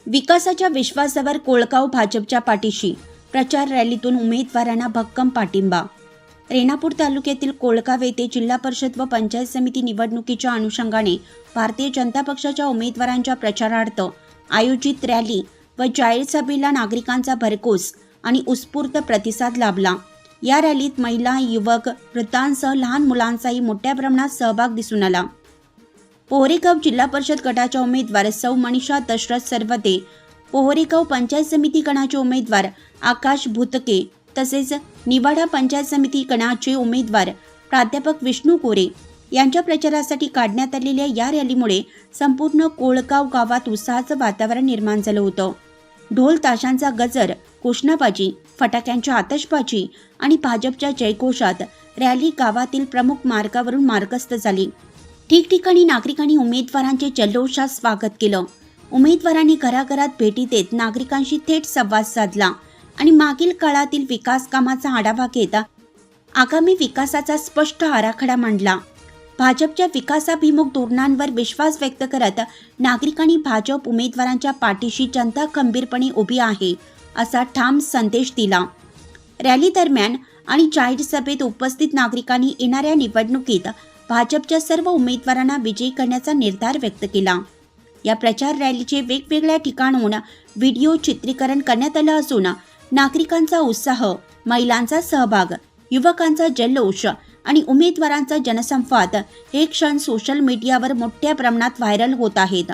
विकासाच्या विश्वासावर कोळगाव भाजपच्या पाठीशी, प्रचार रॅलीतून उमेदवारांना भक्कम पाठिंबा। रेणापूर तालुक्यातील कोळगाव येथे जिल्हा परिषद व पंचायत समिती निवडणुकीच्या अनुषंगाने भारतीय जनता पक्षाच्या उमेदवारांच्या प्रचारार्थ आयोजित रॅली व जाहीर सभेला नागरिकांचा भरघोस आणि उत्स्फूर्त प्रतिसाद लाभला। या रॅलीत महिला, युवक, वृद्धांसह लहान मुलांचाही मोठ्या प्रमाणात सहभाग दिसून आला। पोहरेगाव जिल्हा परिषद गटाच्या उमेदवार सौ मनीषा दशरथ सरवते, पोहरेगाव पंचायत समिती गणाचे उमेदवार आकाश भुतके तसेच निवाडा पंचायत समिती गणाचे उमेदवार प्राध्यापक विष्णू कोरे यांच्या प्रचारासाठी काढण्यात आलेल्या या रॅलीमुळे संपूर्ण कोळगाव गावात उत्साहाचं वातावरण निर्माण झालं होतं। ढोल ताशांचा गजर, घोषणाबाजी, फटाक्यांची आतषबाजी आणि भाजपच्या जयघोषात रॅली गावातील प्रमुख मार्गावरून मार्गस्थ झाली। ठिकठिकाणी नागरिकांनी उमेदवारांचे जल्लोषात स्वागत केलं। उमेदवारांनी घराघरात भेटी देत नागरिकांशी थेट संवाद साधला आणि मागील काळातील विकास कामाचा आढावा घेत आगामी विकासाचा स्पष्ट आराखडा मांडला। भाजपच्या विकासाभिमुख धोरणांवर विश्वास व्यक्त करत नागरिकांनी भाजप उमेदवारांच्या पाठीशी जनता खंबीरपणे उभी आहे असा ठाम संदेश दिला। रॅली दरम्यान आणि जाहीर सभेत उपस्थित नागरिकांनी येणाऱ्या निवडणुकीत भाजपच्या सर्व उमेदवारांना विजयी करण्याचा निर्धार व्यक्त केला। या प्रचार रॅलीचे वेगवेगळ्या ठिकाणाहून व्हिडिओ चित्रीकरण करण्यात आलं असून नागरिकांचा उत्साह, महिलांचा सहभाग, युवकांचा जल्लोष आणि उमेदवारांचा जनसंवाद हे क्षण सोशल मीडियावर मोठ्या प्रमाणात व्हायरल होत आहेत।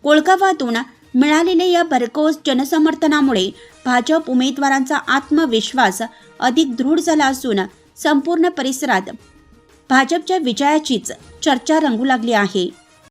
कोळगावातून मिळालेल्या या भरघोस जनसमर्थनामुळे भाजप उमेदवारांचा आत्मविश्वास अधिक दृढ झाला असून संपूर्ण परिसरात भाजपच्या विजयाचीच चर्चा रंगू लागली आहे।